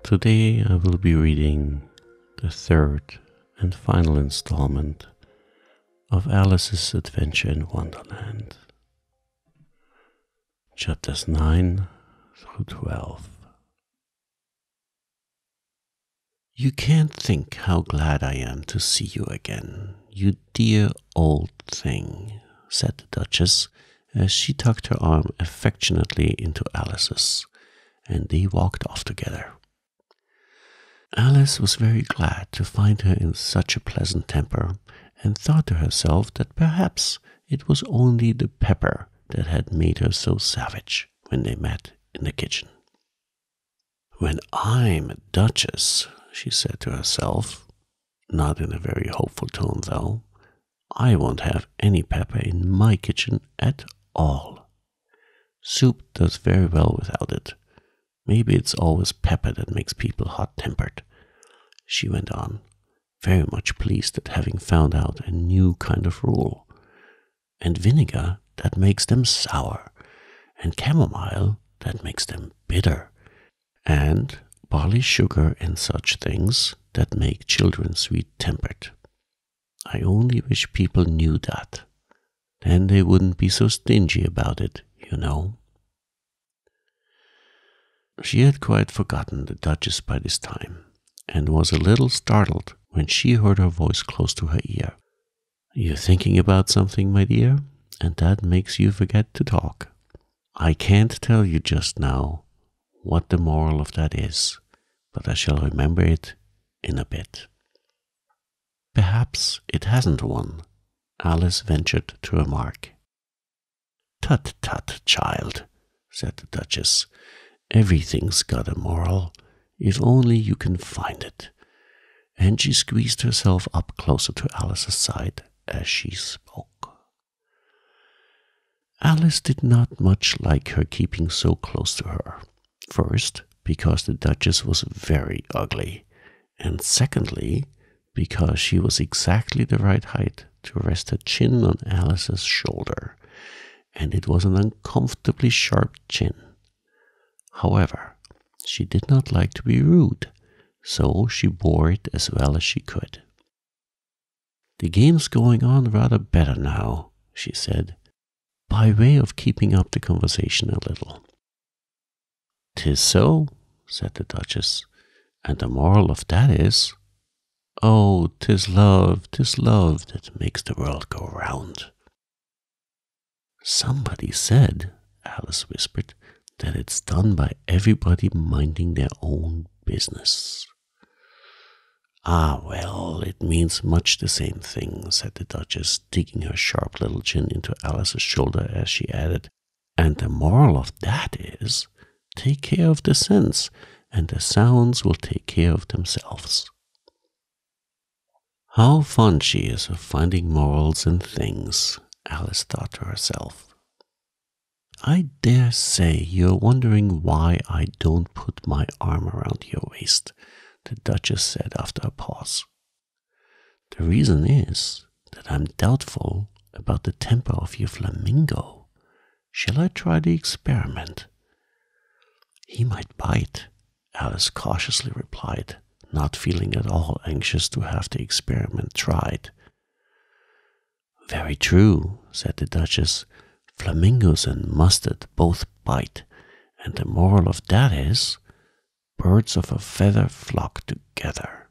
Today I will be reading the third and final installment of Alice's Adventure in Wonderland, chapters 9 through 12. You can't think how glad I am to see you again, you dear old thing, said the Duchess as she tucked her arm affectionately into Alice's, and they walked off together. Alice was very glad to find her in such a pleasant temper, and thought to herself that perhaps it was only the pepper that had made her so savage when they met in the kitchen. When I'm a duchess, she said to herself, not in a very hopeful tone though, I won't have any pepper in my kitchen at all. Soup does very well without it. Maybe it's always pepper that makes people hot-tempered, she went on, very much pleased at having found out a new kind of rule. And vinegar that makes them sour, and chamomile that makes them bitter, and barley sugar and such things that make children sweet-tempered. I only wish people knew that. Then they wouldn't be so stingy about it, you know. She had quite forgotten the Duchess by this time, and was a little startled when she heard her voice close to her ear. You're thinking about something, my dear, and that makes you forget to talk. I can't tell you just now what the moral of that is, but I shall remember it in a bit. Perhaps it hasn't one, Alice ventured to remark. Tut, tut, child, said the Duchess. Everything's got a moral, if only you can find it. And she squeezed herself up closer to Alice's side as she spoke. Alice did not much like her keeping so close to her. First, because the Duchess was very ugly, and secondly, because she was exactly the right height to rest her chin on Alice's shoulder, and it was an uncomfortably sharp chin. However, she did not like to be rude, so she bore it as well as she could. The game's going on rather better now, she said, by way of keeping up the conversation a little. 'Tis so, said the Duchess, and the moral of that is, oh, 'tis love that makes the world go round. Somebody said, Alice whispered, that it's done by everybody minding their own business. Ah, well, it means much the same thing, said the Duchess, digging her sharp little chin into Alice's shoulder as she added, and the moral of that is, take care of the sense, and the sounds will take care of themselves. How fond she is of finding morals in things, Alice thought to herself. I dare say you're wondering why I don't put my arm around your waist, the Duchess said after a pause. The reason is that I'm doubtful about the temper of your flamingo. Shall I try the experiment? He might bite, Alice cautiously replied, not feeling at all anxious to have the experiment tried. Very true, said the Duchess. Flamingos and mustard both bite, and the moral of that is, birds of a feather flock together.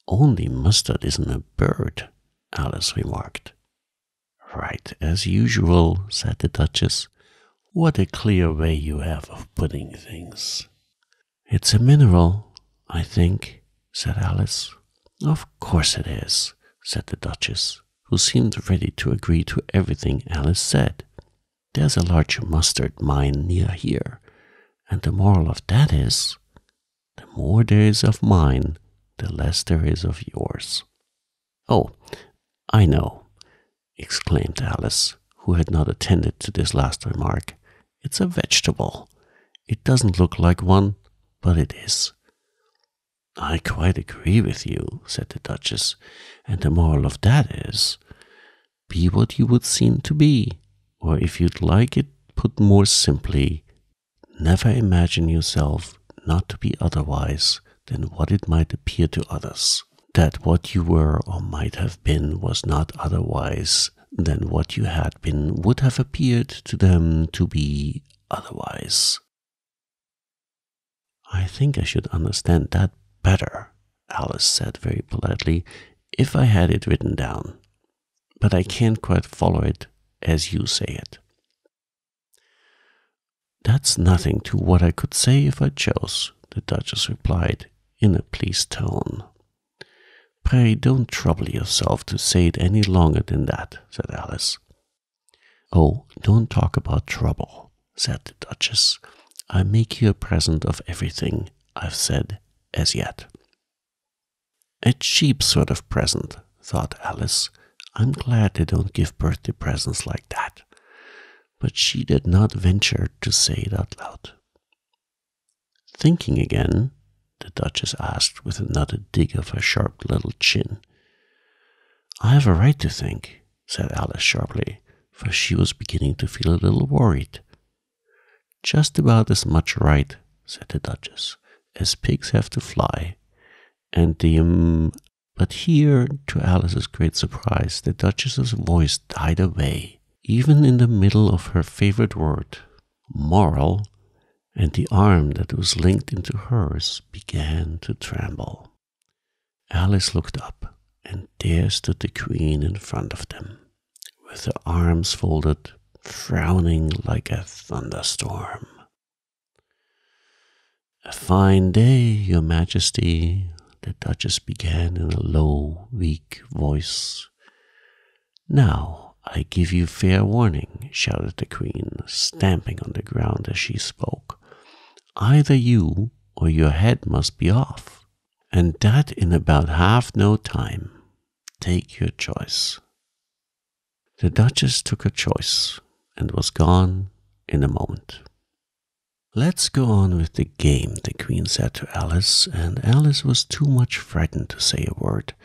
Only mustard isn't a bird, Alice remarked. Right as usual, said the Duchess. What a clear way you have of putting things. It's a mineral, I think, said Alice. Of course it is, said the Duchess, who seemed ready to agree to everything Alice said. There's a large mustard mine near here, and the moral of that is, the more there is of mine, the less there is of yours. Oh, I know, exclaimed Alice, who had not attended to this last remark. It's a vegetable. It doesn't look like one, but it is. I quite agree with you, said the Duchess, and the moral of that is, be what you would seem to be, or if you'd like it put more simply, never imagine yourself not to be otherwise than what it might appear to others. That what you were or might have been was not otherwise than what you had been would have appeared to them to be otherwise. I think I should understand that better, Alice said very politely, if I had it written down. But I can't quite follow it as you say it. That's nothing to what I could say if I chose, the Duchess replied in a pleased tone. Pray don't trouble yourself to say it any longer than that, said Alice. Oh, don't talk about trouble, said the Duchess. I make you a present of everything I've said as yet. A cheap sort of present, thought Alice. I'm glad they don't give birthday presents like that. But she did not venture to say it out loud. Thinking again, the Duchess asked with another dig of her sharp little chin. I have a right to think, said Alice sharply, for she was beginning to feel a little worried. Just about as much right, said the Duchess, as pigs have to fly. And but here, to Alice's great surprise, the Duchess's voice died away, even in the middle of her favorite word, moral, and the arm that was linked into hers began to tremble. Alice looked up, and there stood the Queen in front of them, with her arms folded, frowning like a thunderstorm. A fine day, Your Majesty, the Duchess began in a low, weak voice. Now, I give you fair warning, shouted the Queen, stamping on the ground as she spoke. Either you or your head must be off, and that in about half no time. Take your choice. The Duchess took her choice and was gone in a moment. Let's go on with the game, the Queen said to Alice, and Alice was too much frightened to say a word,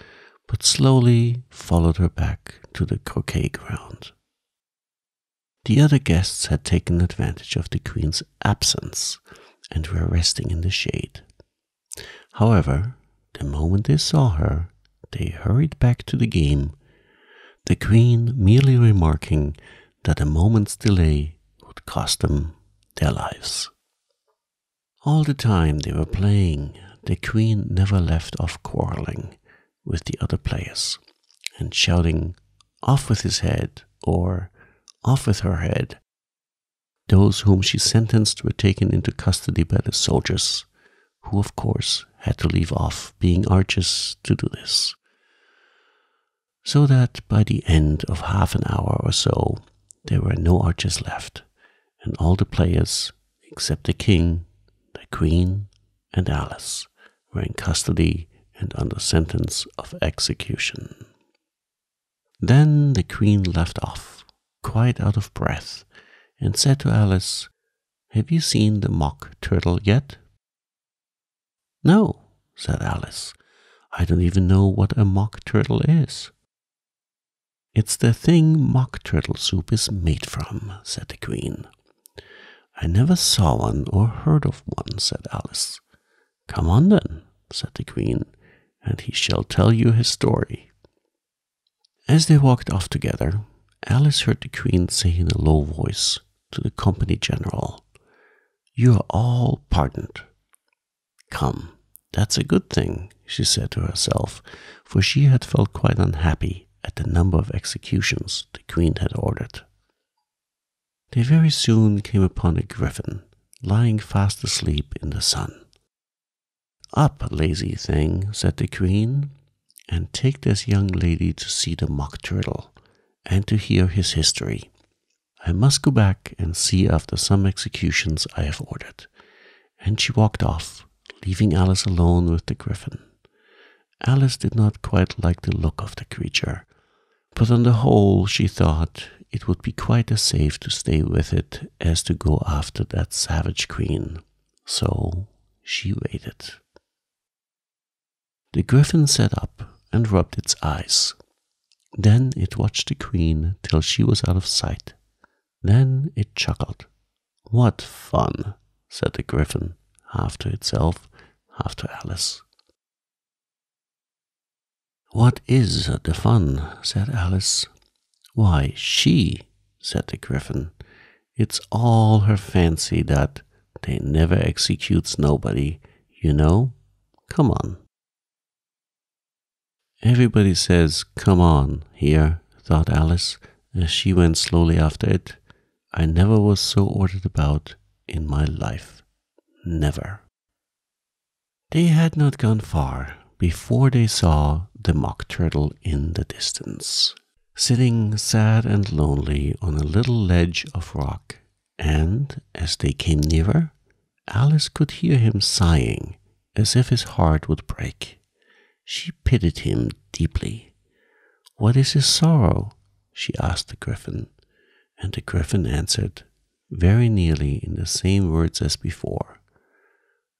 but slowly followed her back to the croquet ground. The other guests had taken advantage of the Queen's absence and were resting in the shade. However, the moment they saw her, they hurried back to the game, the Queen merely remarking that a moment's delay would cost them their lives. All the time they were playing, the Queen never left off quarreling with the other players and shouting, "Off with his head," or "Off with her head." Those whom she sentenced were taken into custody by the soldiers, who of course had to leave off being archers to do this. So that by the end of half an hour or so, there were no archers left, and all the players, except the King, the Queen, and Alice, were in custody and under sentence of execution. Then the Queen left off, quite out of breath, and said to Alice, "Have you seen the mock turtle yet?" "No," said Alice. "I don't even know what a mock turtle is." "It's the thing mock turtle soup is made from," said the Queen. "I never saw one or heard of one," said Alice. "Come on then," said the Queen, "and he shall tell you his story." As they walked off together, Alice heard the Queen say in a low voice to the company general, "You are all pardoned." "Come, that's a good thing," she said to herself, for she had felt quite unhappy at the number of executions the Queen had ordered. They very soon came upon a griffin lying fast asleep in the sun. "Up, lazy thing," said the Queen, "and take this young lady to see the mock turtle and to hear his history. I must go back and see after some executions I have ordered." And she walked off, leaving Alice alone with the griffin. Alice did not quite like the look of the creature, but on the whole she thought it would be quite as safe to stay with it as to go after that savage Queen. So she waited. The griffin sat up and rubbed its eyes. Then it watched the Queen till she was out of sight. Then it chuckled. "What fun," said the griffin, half to itself, half to Alice. "What is the fun?" said Alice. "Why, she," said the Griffin. "It's all her fancy that they never executes nobody, you know. Come on." "Everybody says, 'Come on,' here," thought Alice, as she went slowly after it. "I never was so ordered about in my life. Never." They had not gone far before they saw the Mock Turtle in the distance, sitting sad and lonely on a little ledge of rock, and as they came nearer, Alice could hear him sighing as if his heart would break. She pitied him deeply. "What is his sorrow?" she asked the Griffin, and the Griffin answered, very nearly in the same words as before.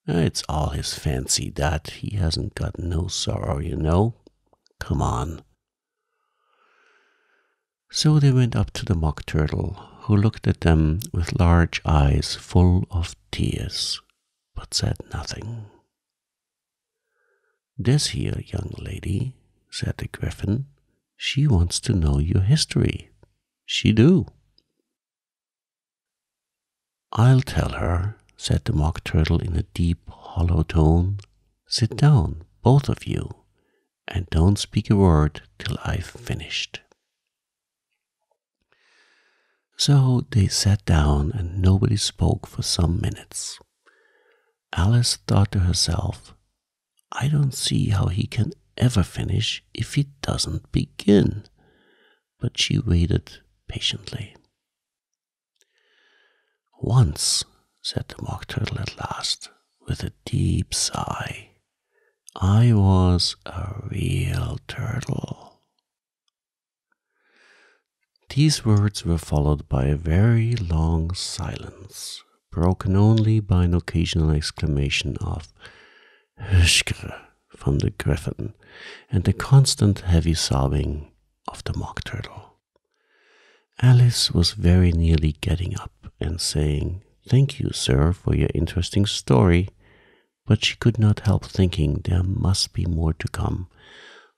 "It's all his fancy that he hasn't got no sorrow, you know. Come on." So they went up to the Mock Turtle, who looked at them with large eyes full of tears, but said nothing. "This here young lady," said the Griffin, "she wants to know your history. She do." "I'll tell her," said the Mock Turtle in a deep, hollow tone. "Sit down, both of you, and don't speak a word till I've finished." So they sat down and nobody spoke for some minutes. Alice thought to herself, "I don't see how he can ever finish if he doesn't begin." But she waited patiently. "Once," said the Mock Turtle at last, with a deep sigh, "I was a real turtle." These words were followed by a very long silence, broken only by an occasional exclamation of "Hushkre" from the Griffin, and the constant heavy sobbing of the Mock Turtle. Alice was very nearly getting up and saying, "Thank you, sir, for your interesting story," but she could not help thinking there must be more to come,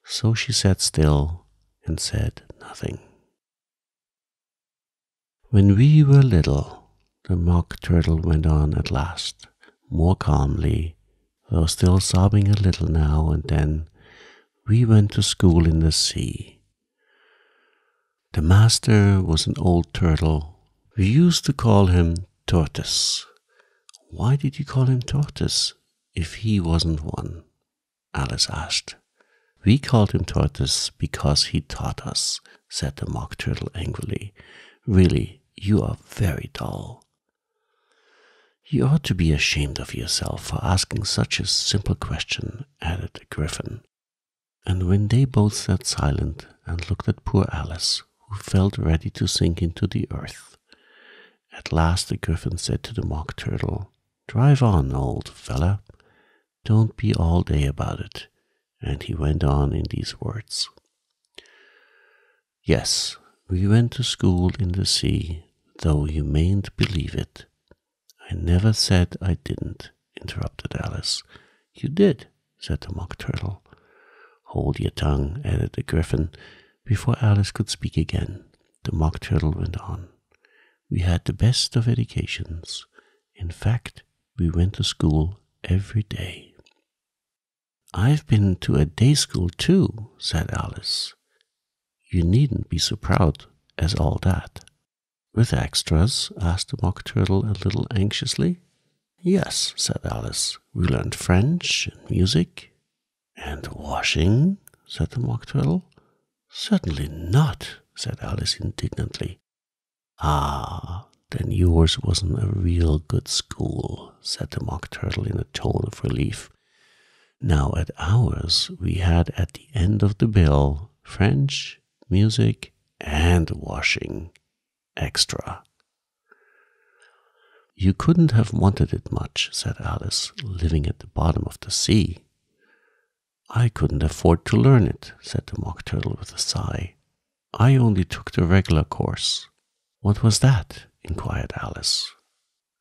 so she sat still and said nothing. "When we were little," the Mock Turtle went on at last, more calmly, though still sobbing a little now and then, "we went to school in the sea. The master was an old turtle. We used to call him Tortoise." "Why did you call him Tortoise if he wasn't one?" Alice asked. "We called him Tortoise because he taught us," said the Mock Turtle angrily. "Really, you are very dull." "You ought to be ashamed of yourself for asking such a simple question," added the Griffin. And when they both sat silent and looked at poor Alice, who felt ready to sink into the earth, at last the Griffin said to the Mock Turtle, "Drive on, old fella. Don't be all day about it." And he went on in these words. "Yes, we went to school in the sea, though you mayn't believe it." "I never said I didn't," interrupted Alice. "You did," said the Mock Turtle. "Hold your tongue," added the Griffin. Before Alice could speak again, the Mock Turtle went on. "We had the best of educations. In fact, we went to school every day." "I've been to a day school too," said Alice. "You needn't be so proud as all that." "With extras?" asked the Mock Turtle a little anxiously. "Yes," said Alice. "We learned French and music." "And washing?" said the Mock Turtle. "Certainly not," said Alice indignantly. "Ah, then yours wasn't a real good school," said the Mock Turtle in a tone of relief. "Now at ours we had at the end of the bill French, music, and washing. Extra." "You couldn't have wanted it much," said Alice, "living at the bottom of the sea." "I couldn't afford to learn it," said the Mock Turtle with a sigh. "I only took the regular course." "What was that?" inquired Alice.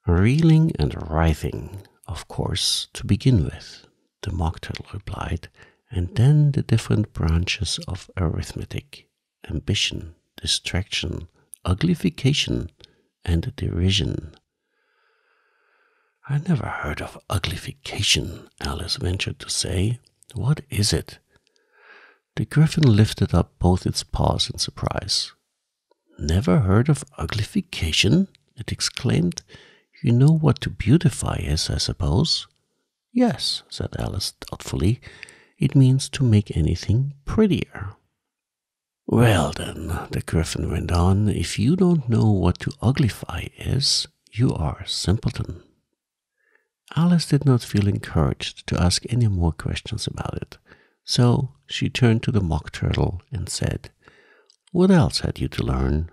"Reeling and writhing," of course, to begin with, the Mock Turtle replied, and then the different branches of arithmetic, ambition, distraction, uglification, and derision. I never heard of uglification, Alice ventured to say. What is it? The Griffin lifted up both its paws in surprise. Never heard of uglification? It exclaimed. You know what to beautify is, I suppose? Yes, said Alice thoughtfully. It means to make anything prettier. Well then, the Griffin went on, if you don't know what to uglify is, you are a simpleton. Alice did not feel encouraged to ask any more questions about it, so she turned to the Mock Turtle and said, What else had you to learn?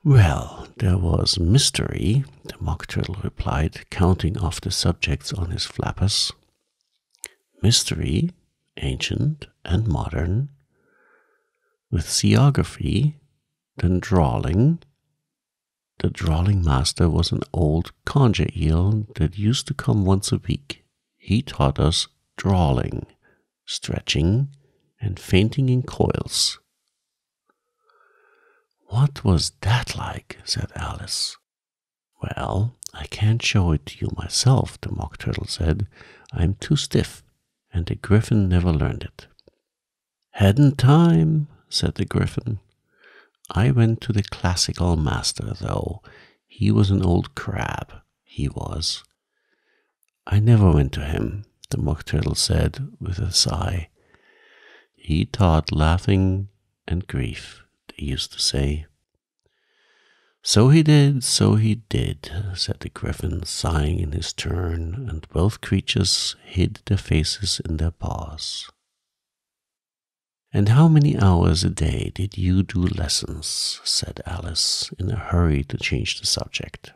Well, there was mystery, the Mock Turtle replied, counting off the subjects on his flappers. Mystery, ancient and modern, with seaography, then drawling. The drawling master was an old conger eel that used to come once a week. He taught us drawling, stretching, and fainting in coils. What was that like? Said Alice. Well, I can't show it to you myself, the Mock Turtle said. I'm too stiff, and the Griffin never learned it. Hadn't time, said the Griffin. I went to the classical master, though. He was an old crab, he was. I never went to him, the Mock Turtle said with a sigh. He taught laughing and grief, they used to say. So he did, said the Griffin, sighing in his turn, and both creatures hid their faces in their paws. And how many hours a day did you do lessons? Said Alice, in a hurry to change the subject.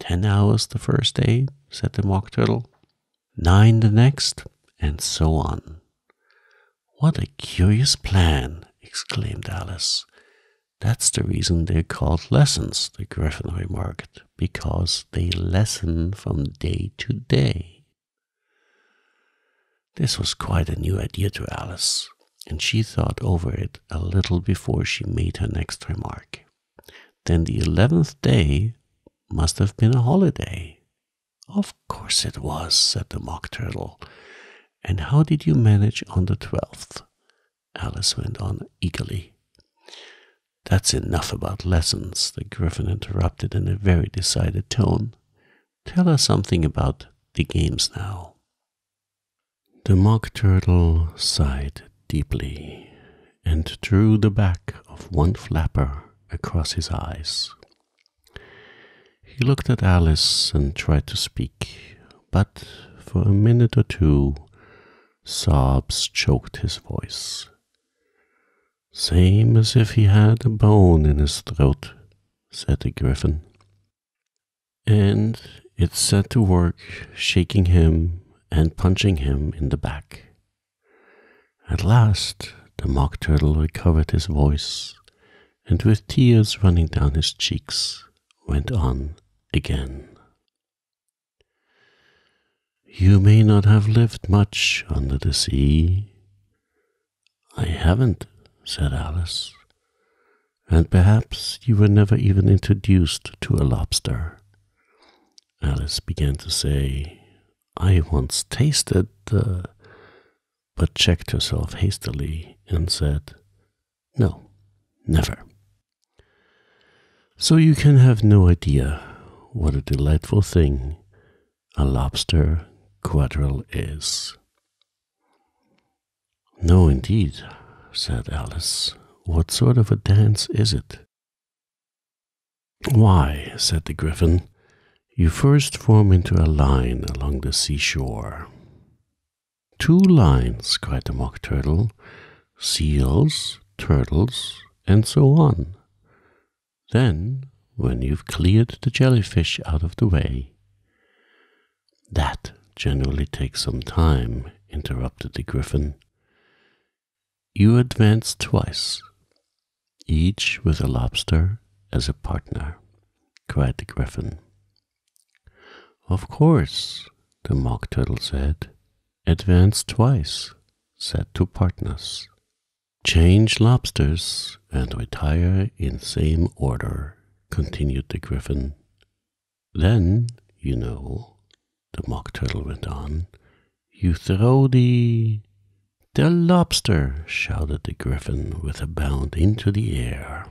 10 hours the first day, said the Mock Turtle. 9 the next, and so on. What a curious plan, exclaimed Alice. That's the reason they're called lessons, the Griffin remarked, because they lessen from day to day. This was quite a new idea to Alice, and she thought over it a little before she made her next remark. Then the 11th day must have been a holiday. Of course it was, said the Mock Turtle. And how did you manage on the 12th? Alice went on eagerly. That's enough about lessons, the Griffin interrupted in a very decided tone. Tell us something about the games now. The Mock Turtle sighed deeply and drew the back of one flapper across his eyes. He looked at Alice and tried to speak, but for a minute or two, sobs choked his voice. Same as if he had a bone in his throat, said the Griffin. And it set to work shaking him and punching him in the back. At last, the Mock Turtle recovered his voice, and with tears running down his cheeks, went on again. You may not have lived much under the sea. I haven't, said Alice, and perhaps you were never even introduced to a lobster. Alice began to say, I once tasted but checked herself hastily and said, No, never. So you can have no idea what a delightful thing a lobster quadrille is. No, indeed, said Alice. What sort of a dance is it? Why, said the Griffin, you first form into a line along the seashore. 2 lines, cried the Mock Turtle, seals, turtles, and so on. Then, when you've cleared the jellyfish out of the way. That generally takes some time, interrupted the Griffin. You advance twice, each with a lobster as a partner, cried the Griffin. Of course, the Mock Turtle said. Advance twice, said two partners. Change lobsters and retire in same order, continued the Griffin. Then, you know, the Mock Turtle went on, you throw the lobster, shouted the Griffin with a bound into the air.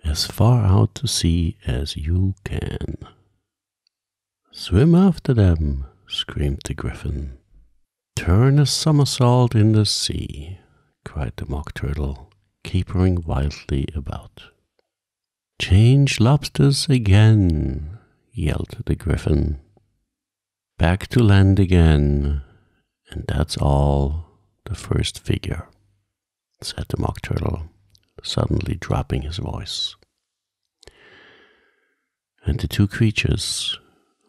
As far out to sea as you can. Swim after them, screamed the Griffin. Turn a somersault in the sea, cried the Mock Turtle, capering wildly about. Change lobsters again, yelled the Griffin. Back to land again, and that's all the first figure, said the Mock Turtle, suddenly dropping his voice. And the two creatures,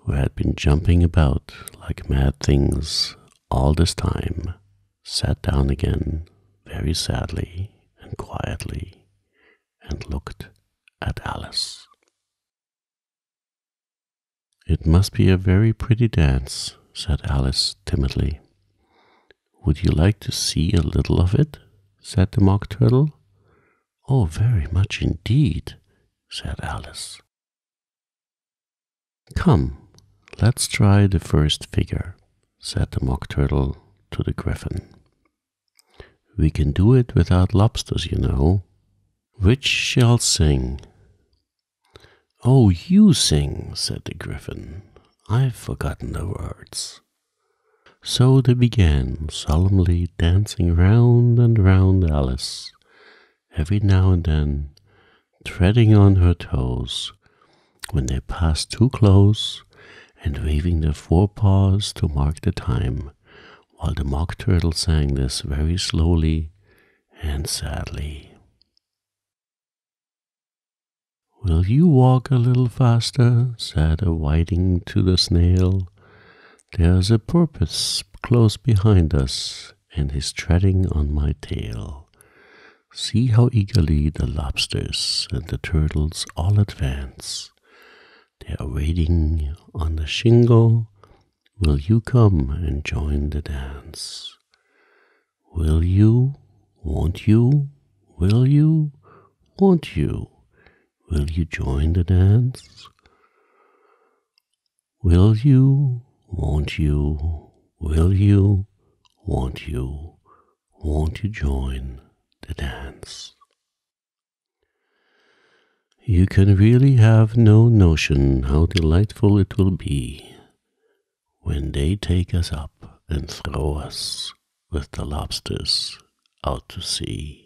who had been jumping about like mad things all this time, sat down again very sadly and quietly and looked at Alice. It must be a very pretty dance, said Alice timidly. Would you like to see a little of it? Said the Mock Turtle. Oh, very much indeed, said Alice. Come, let's try the first figure, said the Mock Turtle to the Griffin. We can do it without lobsters, you know. Which shall sing? Oh, you sing, said the Griffin. I've forgotten the words. So they began solemnly dancing round and round Alice, every now and then treading on her toes when they passed too close and waving their forepaws to mark the time, while the Mock Turtle sang this very slowly and sadly. Will you walk a little faster? Said a whiting to the snail. There's a porpoise close behind us, and he's treading on my tail. See how eagerly the lobsters and the turtles all advance. They are waiting on the shingle. Will you come and join the dance? Will you? Won't you? Will you? Won't you? Will you join the dance? Will you? Won't you? Will you? Won't you? Won't you join the dance? You can really have no notion how delightful it will be when they take us up and throw us with the lobsters out to sea.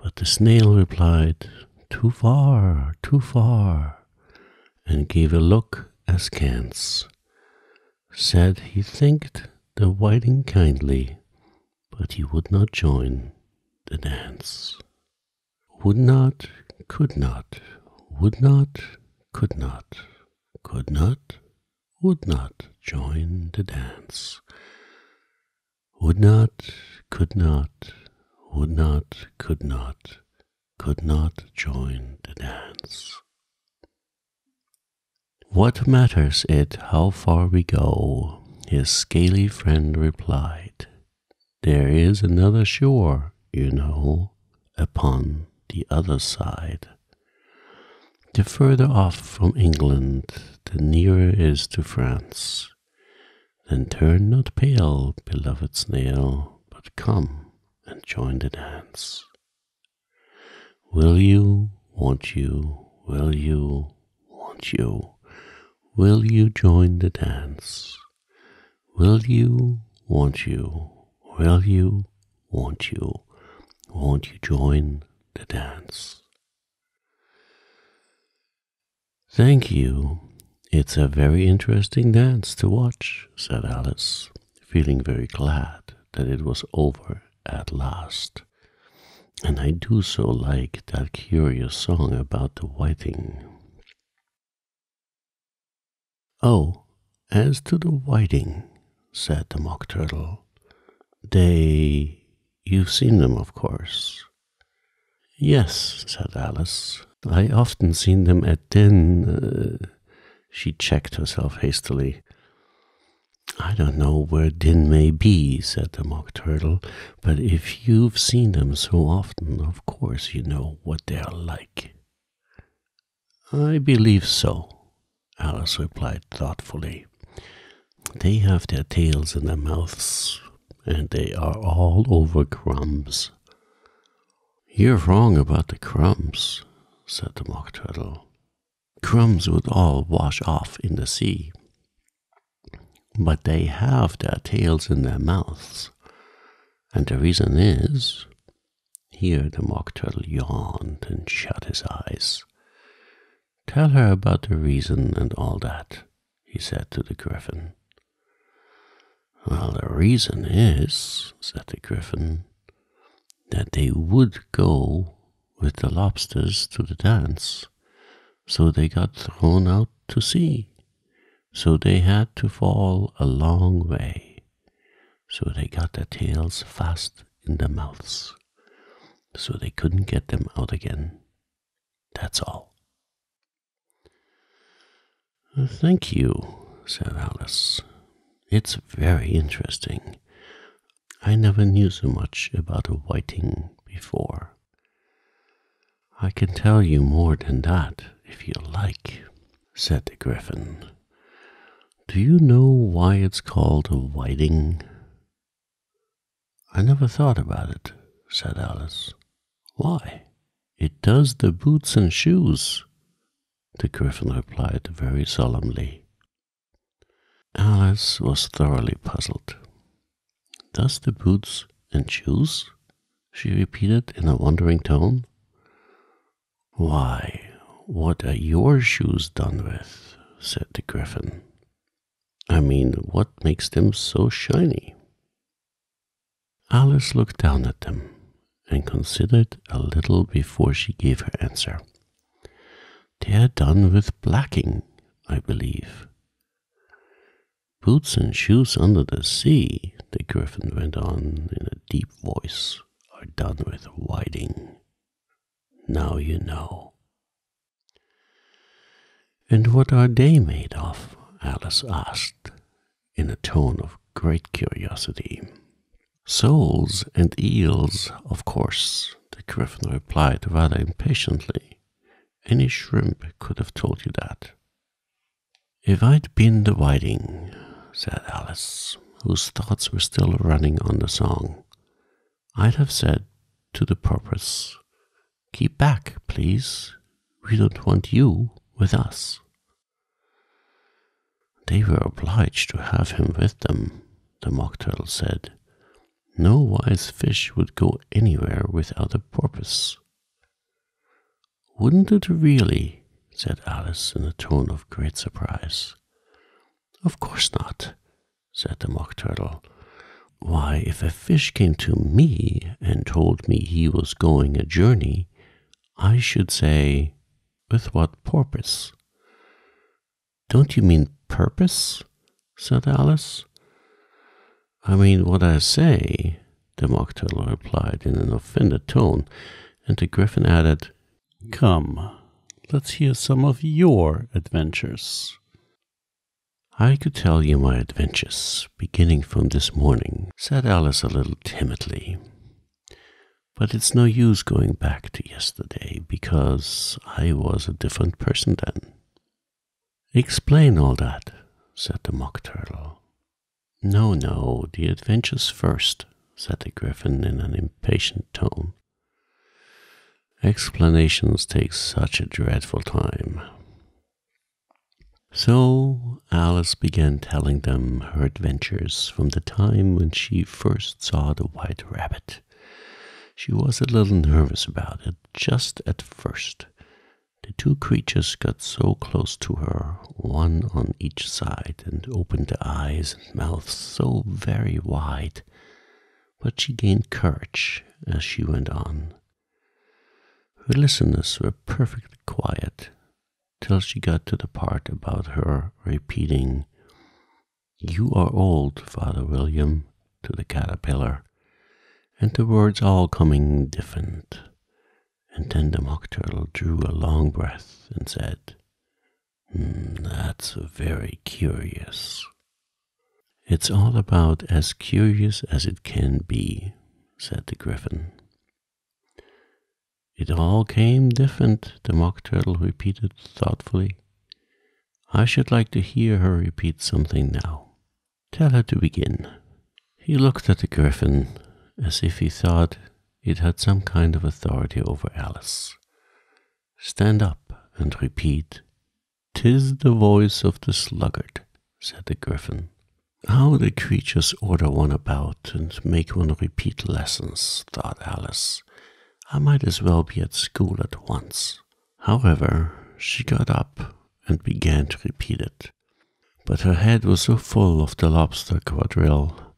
But the snail replied, too far, and gave a look askance. Said he thanked the whiting kindly, but he would not join the dance. Would not, could not, would not, could not, could not, would not join the dance. Would not, could not, would not, could not join the dance. What matters it how far we go? His scaly friend replied. There is another shore, you know, upon the other side. The further off from England, the nearer is to France. Then turn not pale, beloved snail, but come and join the dance. Will you, won't you, will you, won't you, will you join the dance? Will you, won't you, will you, won't you, won't you join the dance? Thank you. It's a very interesting dance to watch, said Alice, feeling very glad that it was over at last. And I do so like that curious song about the whiting. Oh, as to the whiting, said the Mock Turtle, you've seen them, of course. Yes, said Alice, I often seen them at She checked herself hastily. I don't know where Din may be, said the Mock Turtle, but if you've seen them so often, of course you know what they are like. I believe so, Alice replied thoughtfully. They have their tails in their mouths, and they are all over crumbs. You're wrong about the crumbs, said the Mock Turtle. Crumbs would all wash off in the sea. But they have their tails in their mouths, and the reason is... Here the Mock Turtle yawned and shut his eyes. Tell her about the reason and all that, he said to the Griffin. Well, the reason is, said the Griffin, that they would go with the lobsters to the dance, so they got thrown out to sea. So they had to fall a long way. So they got their tails fast in their mouths. So they couldn't get them out again. That's all. Thank you, said Alice. It's very interesting. I never knew so much about a whiting before. I can tell you more than that, if you like, said the Griffin. Do you know why it's called a whiting? I never thought about it, said Alice. Why? It does the boots and shoes, the Griffin replied very solemnly. Alice was thoroughly puzzled. Does the boots and shoes? She repeated in a wondering tone. Why, what are your shoes done with? Said the Griffin. I mean, what makes them so shiny? Alice looked down at them and considered a little before she gave her answer. They're done with blacking, I believe. Boots and shoes under the sea, the Griffin went on in a deep voice, are done with whiting. Now you know. And what are they made of? Alice asked, in a tone of great curiosity. Soles and eels, of course, the Griffin replied rather impatiently. Any shrimp could have told you that. If I'd been the whiting, said Alice, whose thoughts were still running on the song, I'd have said to the porpoise, keep back, please. We don't want you with us. They were obliged to have him with them, the Mock Turtle said. No wise fish would go anywhere without a porpoise. Wouldn't it really? Said Alice in a tone of great surprise. Of course not, said the Mock Turtle. Why, if a fish came to me and told me he was going a journey, I should say, with what purpose? Don't you mean purpose? Said Alice. I mean what I say, the Mock Turtle replied in an offended tone, and the Griffin added, Come, let's hear some of your adventures. I could tell you my adventures, beginning from this morning, said Alice a little timidly. But it's no use going back to yesterday, because I was a different person then. Explain all that, said the Mock Turtle. No, the adventures first, said the Griffin in an impatient tone. Explanations take such a dreadful time. So Alice began telling them her adventures from the time when she first saw the White Rabbit. She was a little nervous about it, just at first. The two creatures got so close to her, one on each side, and opened their eyes and mouths so very wide. But she gained courage as she went on. Her listeners were perfectly quiet, till she got to the part about her repeating, You are old, Father William, to the caterpillar, and the words all coming different. And then the Mock Turtle drew a long breath and said, That's That's very curious. It's all about as curious as it can be, said the Griffin. It all came different, the Mock Turtle repeated thoughtfully. I should like to hear her repeat something now. Tell her to begin. He looked at the Griffin as if he thought it had some kind of authority over Alice. Stand up and repeat. 'Tis the voice of the sluggard, said the Griffin. How the creatures order one about and make one repeat lessons, thought Alice. I might as well be at school at once. However, she got up and began to repeat it. But her head was so full of the lobster quadrille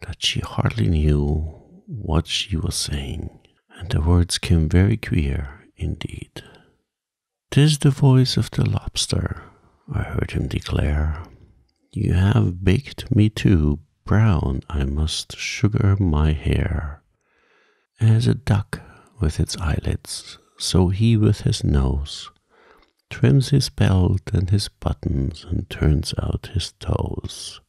that she hardly knew what she was saying, and the words came very queer indeed. "'Tis the voice of the lobster," I heard him declare. "You have baked me too brown, I must sugar my hair. As a duck with its eyelids, so he with his nose trims his belt and his buttons and turns out his toes.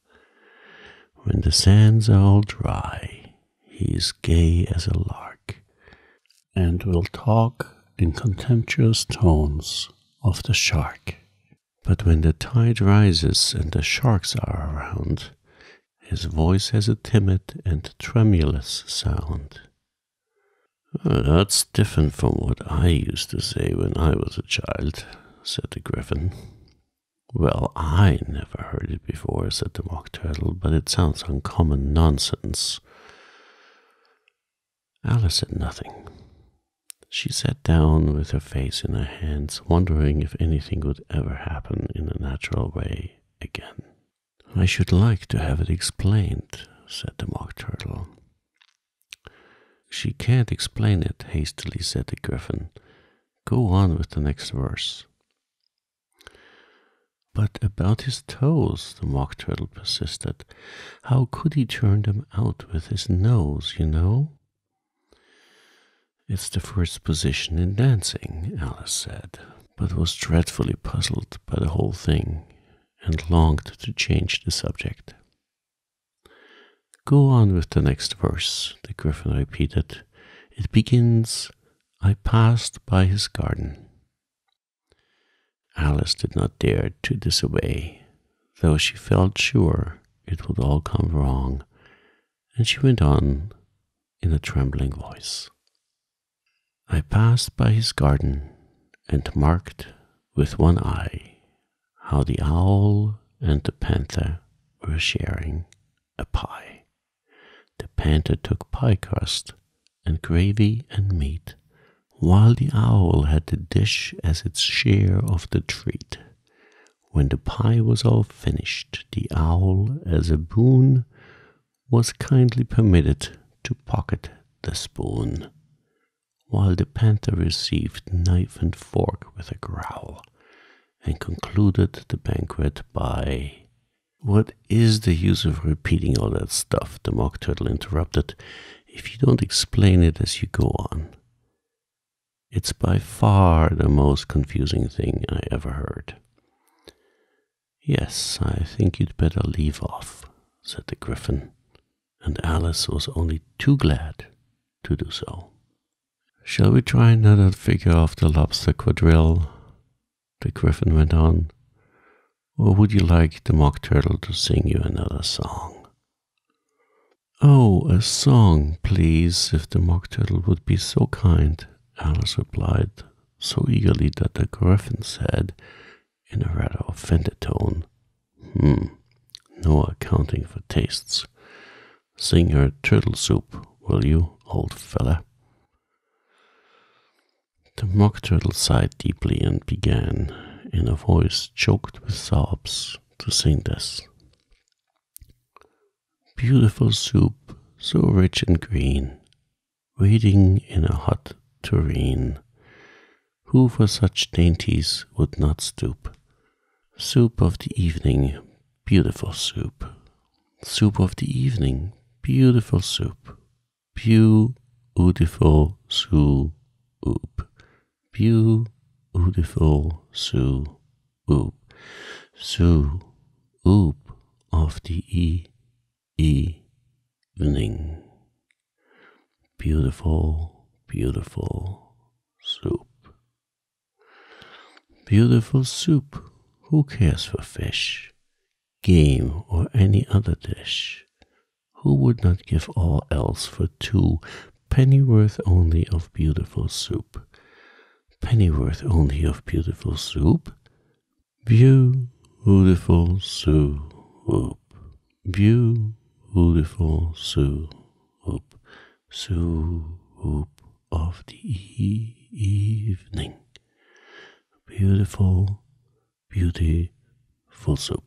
When the sands are all dry, he is gay as a lark, and will talk in contemptuous tones of the shark. But when the tide rises and the sharks are around, his voice has a timid and tremulous sound." "That's different from what I used to say when I was a child," said the Griffin. "Well, I never heard it before," said the Mock Turtle, "but it sounds uncommon nonsense." Alice said nothing. She sat down with her face in her hands, wondering if anything would ever happen in a natural way again. "I should like to have it explained," said the Mock Turtle. "She can't explain it," hastily said the Griffin. "Go on with the next verse." "But about his toes," the Mock Turtle persisted. "How could he turn them out with his nose, you know?" "It's the first position in dancing," Alice said, but was dreadfully puzzled by the whole thing and longed to change the subject. "Go on with the next verse," the Griffin repeated. "It begins, 'I passed by his garden.'" Alice did not dare to disobey, though she felt sure it would all come wrong, and she went on in a trembling voice. "I passed by his garden and marked with one eye how the owl and the panther were sharing a pie. The panther took pie crust and gravy and meat, while the owl had the dish as its share of the treat. When the pie was all finished, the owl, as a boon, was kindly permitted to pocket the spoon, while the panther received knife and fork with a growl, and concluded the banquet by— "What is the use of repeating all that stuff?" the Mock Turtle interrupted, "if you don't explain it as you go on. It's by far the most confusing thing I ever heard." "Yes, I think you'd better leave off," said the Griffin, and Alice was only too glad to do so. "Shall we try another figure of the lobster quadrille?" the Griffin went on. "Or would you like the Mock Turtle to sing you another song?" "Oh, a song, please, if the Mock Turtle would be so kind," Alice replied, so eagerly that the Griffin said, in a rather offended tone, "No accounting for tastes. Sing her turtle soup, will you, old fella?" The Mock Turtle sighed deeply and began, in a voice choked with sobs, to sing this. "Beautiful soup, so rich and green, waiting in a hot tureen. Who for such dainties would not stoop? Soup of the evening, beautiful soup. Soup of the evening, beautiful soup. Beautiful soup. Beautiful soup. Soup of the evening. Beautiful, beautiful soup. Beautiful soup. Who cares for fish, game, or any other dish? Who would not give all else for 2 pennyworth only of beautiful soup? Pennyworth only of beautiful soup? Beautiful soup. Beautiful soup. Soup of the evening. Beautiful, beautiful soup.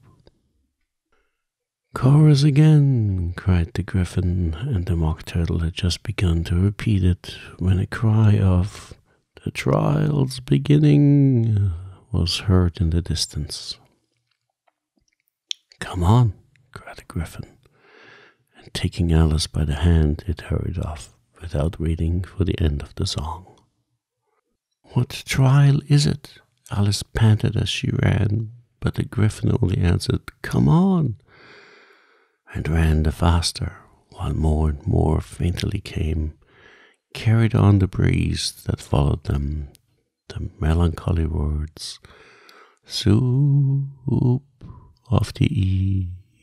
Chorus again, cried the Griffin, and the Mock Turtle had just begun to repeat it when a cry of "The trial's beginning" was heard in the distance. "Come on," cried the Griffin, and taking Alice by the hand, it hurried off without waiting for the end of the song. "What trial is it?" Alice panted as she ran, but the Griffin only answered, "Come on," and ran the faster, while more and more faintly came, carried on the breeze that followed them, the melancholy words, "Soup of the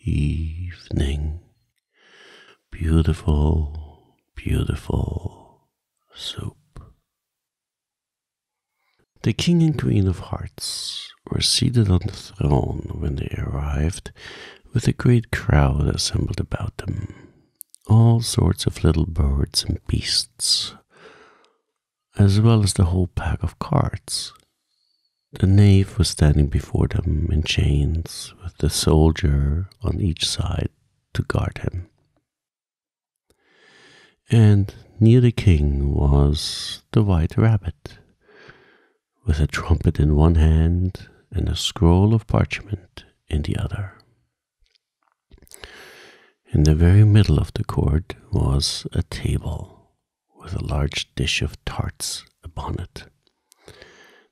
evening, beautiful, beautiful soup." The King and Queen of Hearts were seated on the throne when they arrived, with a great crowd assembled about them, all sorts of little birds and beasts, as well as the whole pack of cards. The knave was standing before them in chains, with the soldier on each side to guard him. And near the king was the White Rabbit, with a trumpet in one hand and a scroll of parchment in the other. In the very middle of the court was a table with a large dish of tarts upon it.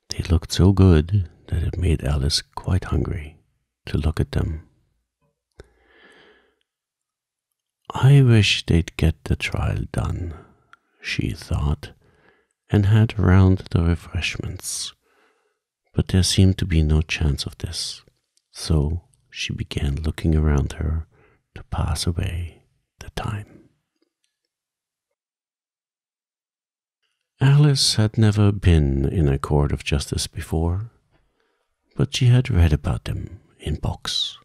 They looked so good that it made Alice quite hungry to look at them. "I wish they'd get the trial done," she thought, and had around the refreshments. But there seemed to be no chance of this, so she began looking around her to pass away the time. Alice had never been in a court of justice before, but she had read about them in books,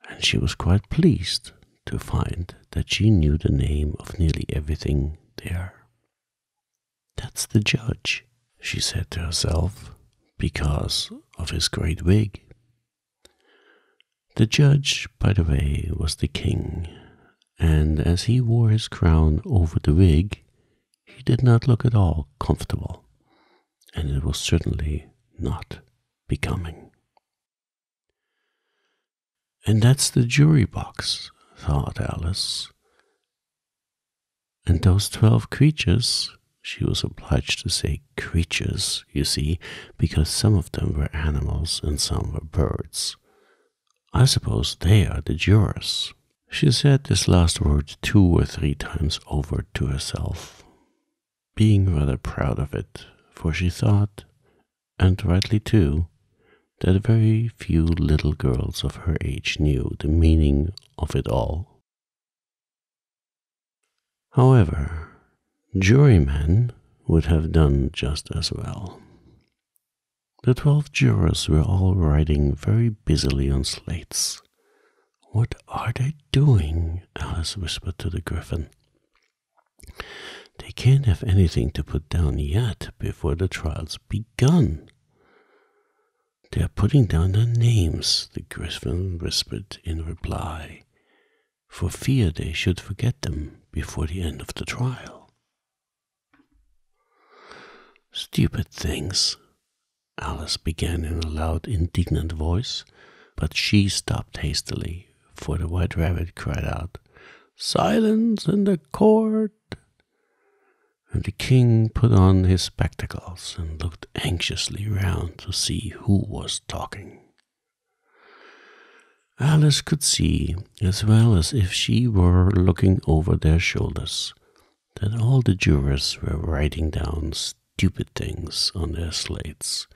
and she was quite pleased to find that she knew the name of nearly everything there. "That's the judge," she said to herself, because of his great wig. The judge, by the way, was the king, and as he wore his crown over the wig, he did not look at all comfortable, and it was certainly not becoming. "And that's the jury box," thought Alice. "And those 12 creatures," she was obliged to say creatures, you see, because some of them were animals and some were birds. "I suppose they are the jurors." She said this last word 2 or 3 times over to herself, being rather proud of it, for she thought, and rightly too, that very few little girls of her age knew the meaning of it all. However, jurymen would have done just as well. The 12 jurors were all writing very busily on slates. "What are they doing?" Alice whispered to the Griffin. "They can't have anything to put down yet before the trial's begun." "They are putting down their names," the Griffin whispered in reply, "for fear they should forget them before the end of the trial." "Stupid things," Alice began in a loud, indignant voice, but she stopped hastily, for the White Rabbit cried out, "Silence in the court!" And the king put on his spectacles and looked anxiously round to see who was talking. Alice could see, as well as if she were looking over their shoulders, that all the jurors were writing down stupid things on their slates,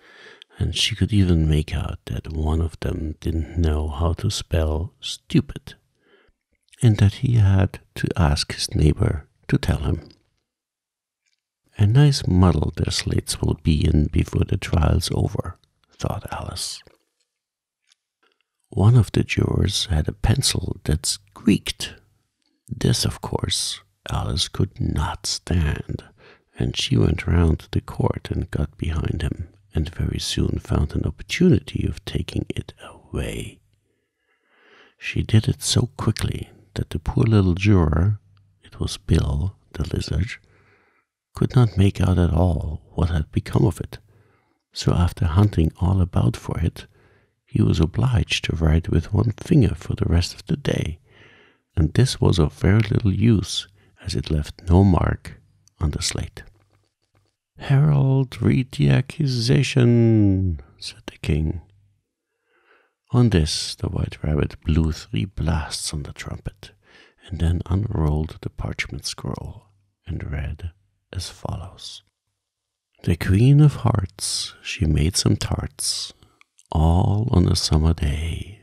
and she could even make out that one of them didn't know how to spell stupid, and that he had to ask his neighbor to tell him. A nice muddle their slates will be in before the trial's over, thought Alice. One of the jurors had a pencil that squeaked. This, of course, Alice could not stand, and she went round to the court and got behind him, and very soon found an opportunity of taking it away. She did it so quickly that the poor little juror, it was Bill, the lizard, could not make out at all what had become of it. So after hunting all about for it, he was obliged to write with one finger for the rest of the day, and this was of very little use, as it left no mark on the slate. "Herald, read the accusation," said the king. On this, the White Rabbit blew 3 blasts on the trumpet, and then unrolled the parchment scroll, and read as follows. "The Queen of Hearts, she made some tarts, all on a summer day.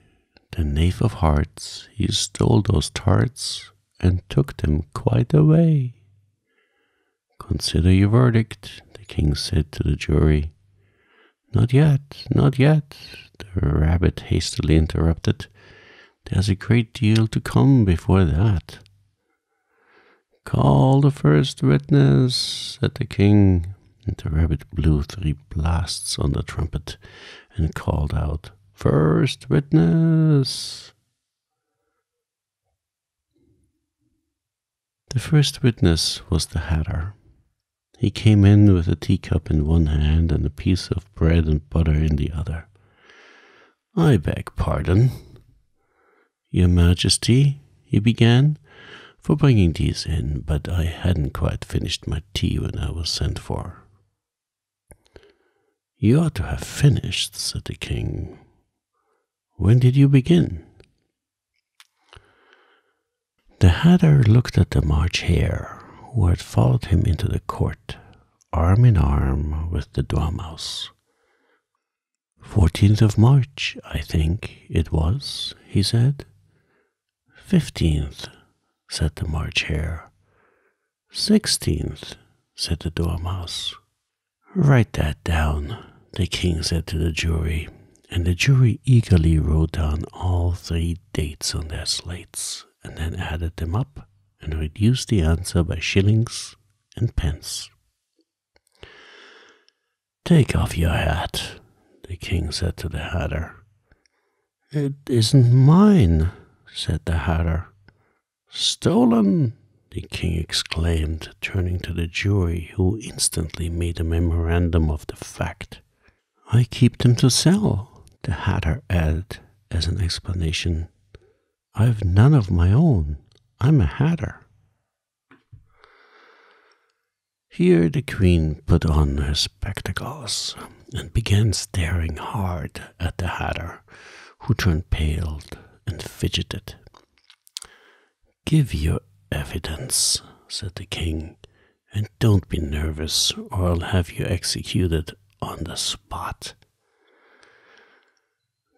The Knave of Hearts, he stole those tarts, and took them quite away." "Consider your verdict," the king said to the jury. "Not yet, not yet," the rabbit hastily interrupted. "There's a great deal to come before that." "Call the first witness," said the king, and the rabbit blew 3 blasts on the trumpet and called out, "First witness!" The first witness was the Hatter. He came in with a teacup in one hand and a piece of bread and butter in the other. "I beg pardon, Your Majesty," he began, "for bringing these in, but I hadn't quite finished my tea when I was sent for." "You ought to have finished," said the king. "When did you begin?" The Hatter looked at the March Hare, who had followed him into the court, arm in arm with the Dormouse. 14th of March, I think it was," he said. 15th, said the March Hare. 16th, said the Dormouse. "Write that down," the king said to the jury, and the jury eagerly wrote down all 3 dates on their slates, and then added them up and reduced the answer by shillings and pence. "Take off your hat," the king said to the Hatter. "It isn't mine," said the Hatter. "Stolen!" the king exclaimed, turning to the jury, who instantly made a memorandum of the fact. "I keep them to sell," the Hatter added as an explanation. "I've none of my own. I'm a Hatter." Here the queen put on her spectacles and began staring hard at the Hatter, who turned pale and fidgeted. "Give your evidence," said the king, "and don't be nervous, or I'll have you executed on the spot."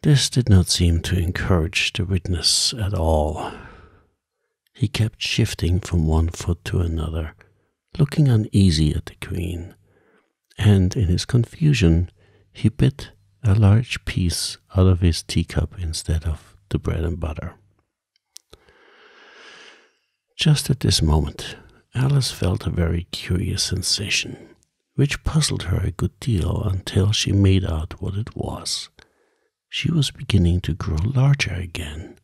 This did not seem to encourage the witness at all. He kept shifting from one foot to another, looking uneasy at the queen, and in his confusion he bit a large piece out of his teacup instead of the bread and butter. Just at this moment, Alice felt a very curious sensation, which puzzled her a good deal until she made out what it was. She was beginning to grow larger again,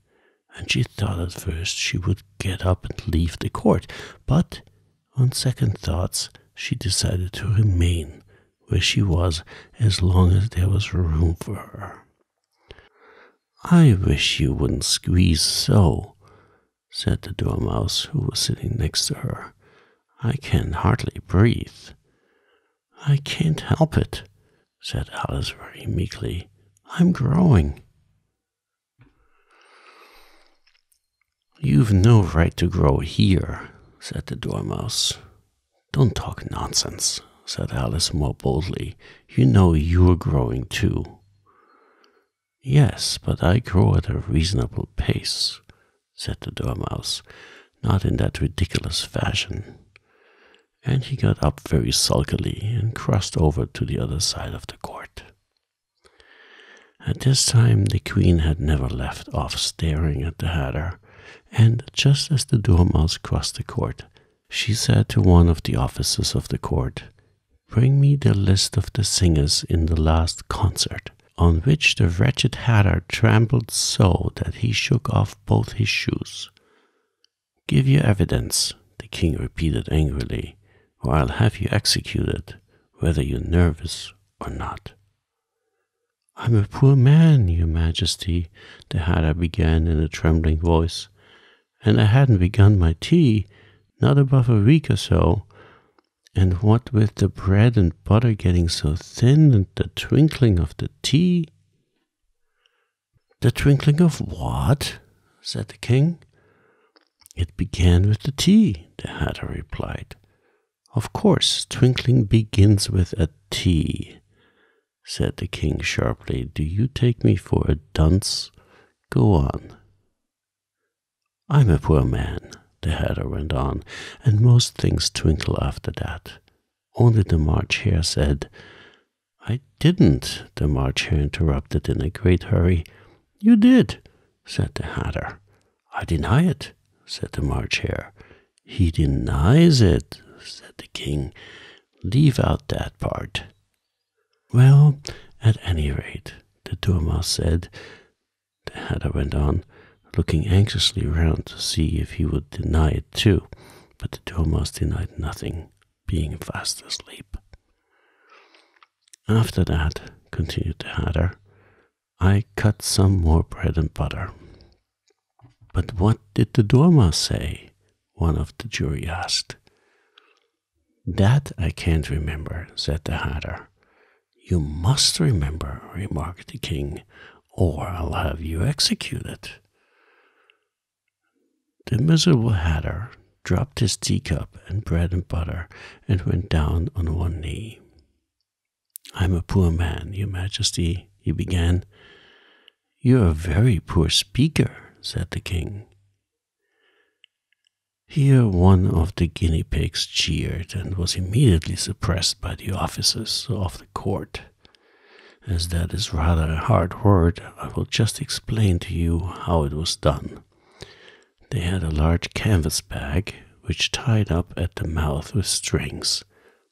and she thought at first she would get up and leave the court, but on second thoughts she decided to remain where she was as long as there was room for her. "I wish you wouldn't squeeze so," said the Dormouse, who was sitting next to her. "I can hardly breathe." "I can't help it," said Alice very meekly. "I'm growing." "You've no right to grow here," said the Dormouse. "Don't talk nonsense," said Alice more boldly. "You know you're growing too." "Yes, but I grow at a reasonable pace," said the Dormouse, not in that ridiculous fashion. And he got up very sulkily and crossed over to the other side of the court. At this time the Queen had never left off staring at the Hatter, and just as the Dormouse crossed the court, she said to one of the officers of the court, "Bring me the list of the singers in the last concert, on which the wretched Hatter trampled so that he shook off both his shoes." "Give your evidence," the King repeated angrily, "or I'll have you executed, whether you're nervous or not." "I'm a poor man, your Majesty," the Hatter began in a trembling voice, "and I hadn't begun my tea, not above a week or so, and what with the bread and butter getting so thin and the twinkling of the tea—" "The twinkling of what?" said the King. "It began with the tea," the Hatter replied. "Of course, twinkling begins with a T," said the King sharply. "Do you take me for a dunce? Go on." "I'm a poor man," the Hatter went on, "and most things twinkle after that. Only the March Hare said—" "I didn't," the March Hare interrupted in a great hurry. "You did," said the Hatter. "I deny it," said the March Hare. "He denies it," said the King. "Leave out that part." "Well, at any rate," the Dormouse said, the Hatter went on, looking anxiously round to see if he would deny it too, but the Dormouse denied nothing, being fast asleep. "After that," continued the Hatter, "I cut some more bread and butter." "But what did the Dormouse say?" one of the jury asked. "That I can't remember," said the Hatter. "You must remember," remarked the King, "or I'll have you executed." The miserable Hatter dropped his teacup and bread and butter and went down on one knee. "I'm a poor man, your Majesty," he began. "You're a very poor speaker," said the King. Here one of the guinea pigs cheered and was immediately suppressed by the officers of the court. As that is rather a hard word, I will just explain to you how it was done. They had a large canvas bag, which tied up at the mouth with strings.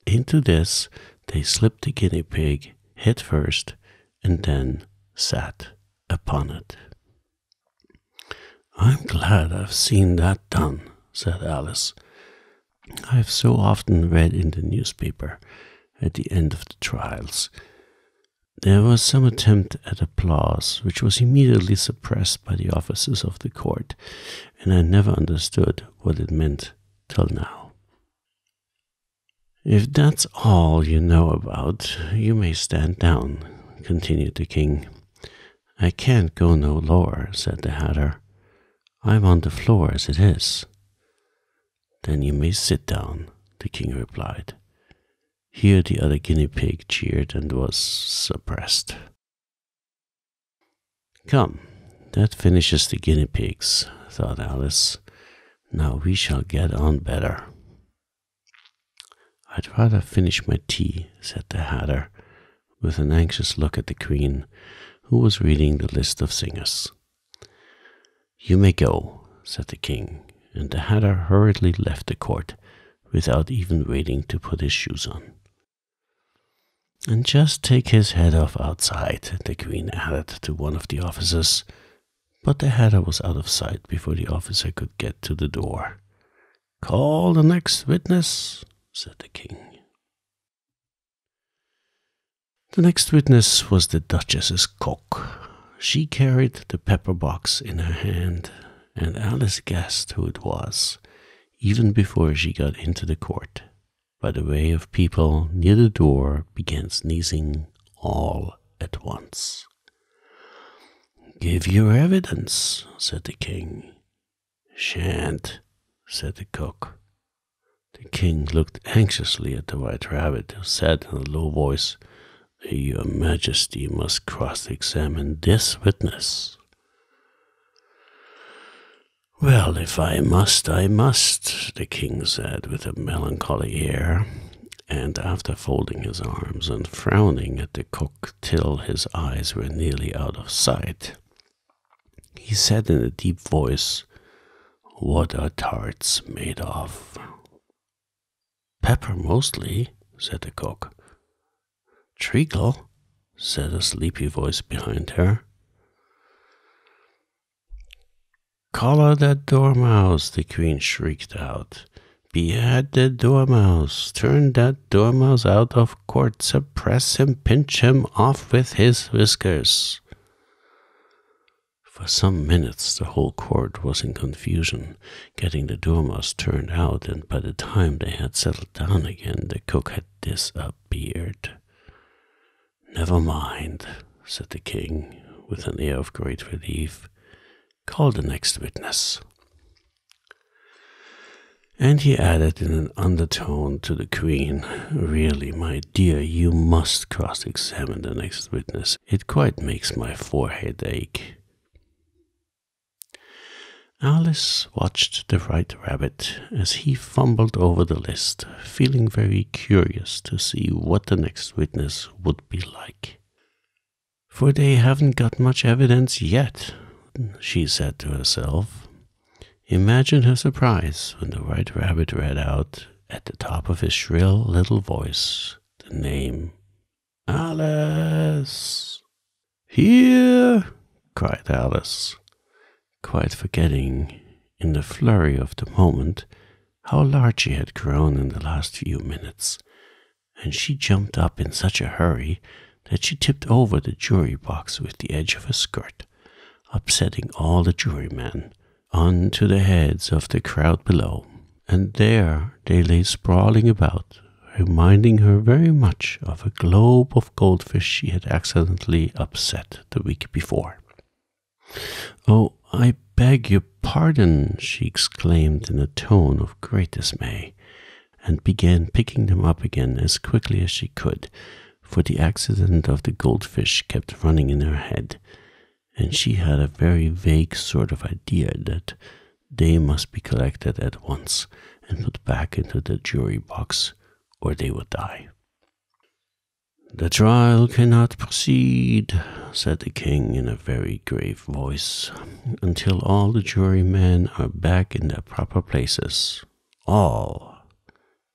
Into this they slipped the guinea pig head first and then sat upon it. "I'm glad I've seen that done," said Alice. "I've so often read in the newspaper at the end of the trials. There was some attempt at applause, which was immediately suppressed by the officers of the court, and I never understood what it meant till now." "If that's all you know about, you may stand down," continued the King. "I can't go no lower," said the Hatter. "I'm on the floor as it is." "Then you may sit down," the King replied. Here the other guinea pig cheered and was suppressed. "Come, that finishes the guinea pigs," thought Alice. "Now we shall get on better." "I'd rather finish my tea," said the Hatter, with an anxious look at the Queen, who was reading the list of singers. "You may go," said the King, and the Hatter hurriedly left the court without even waiting to put his shoes on. "And just take his head off outside," the Queen added to one of the officers, but the Hatter was out of sight before the officer could get to the door. "Call the next witness," said the King. The next witness was the Duchess's cook. She carried the pepper box in her hand, and Alice guessed who it was, even before she got into the court, by the way of people near the door began sneezing all at once. "Give your evidence," said the King. "Shan't," said the cook. The king looked anxiously at the White Rabbit, who said in a low voice, "Your Majesty must cross-examine this witness." "Well, if I must, I must," the king said with a melancholy air, and after folding his arms and frowning at the cook till his eyes were nearly out of sight, he said in a deep voice, "What are tarts made of?" "Pepper mostly," said the cook. "Treacle," said a sleepy voice behind her. "Collar that dormouse," the queen shrieked out. "Behead the dormouse. Turn that dormouse out of court. Suppress him. Pinch him off with his whiskers." For some minutes the whole court was in confusion, getting the dormouse turned out, and by the time they had settled down again, the cook had disappeared. "Never mind," said the king, with an air of great relief. "Call the next witness." And he added in an undertone to the queen, "Really, my dear, you must cross-examine the next witness. It quite makes my forehead ache." Alice watched the White Rabbit as he fumbled over the list, feeling very curious to see what the next witness would be like. "For they haven't got much evidence yet," she said to herself. Imagine her surprise when the White Rabbit read out, at the top of his shrill little voice, the name Alice. "Here!" cried Alice, quite forgetting, in the flurry of the moment, how large she had grown in the last few minutes, and she jumped up in such a hurry that she tipped over the jury box with the edge of her skirt, upsetting all the jurymen onto the heads of the crowd below, and there they lay sprawling about, reminding her very much of a globe of goldfish she had accidentally upset the week before. "Oh, I beg your pardon," she exclaimed in a tone of great dismay, and began picking them up again as quickly as she could, for the accident of the goldfish kept running in her head, and she had a very vague sort of idea that they must be collected at once and put back into the jury box, or they would die. "The trial cannot proceed," said the king in a very grave voice, "until all the jurymen are back in their proper places. All,"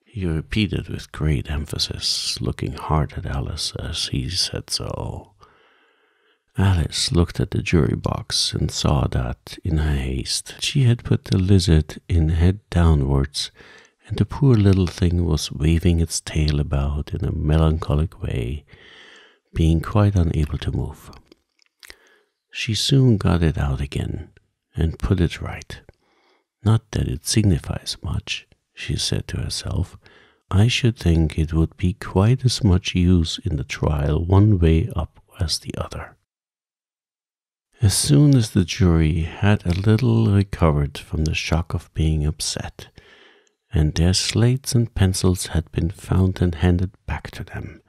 he repeated with great emphasis, looking hard at Alice as he said so. Alice looked at the jury box and saw that, in her haste, she had put the lizard in head downwards, and the poor little thing was waving its tail about in a melancholic way, being quite unable to move. She soon got it out again, and put it right. "Not that it signifies much," she said to herself. "I should think it would be quite as much use in the trial one way up as the other." As soon as the jury had a little recovered from the shock of being upset, and their slates and pencils had been found and handed back to them,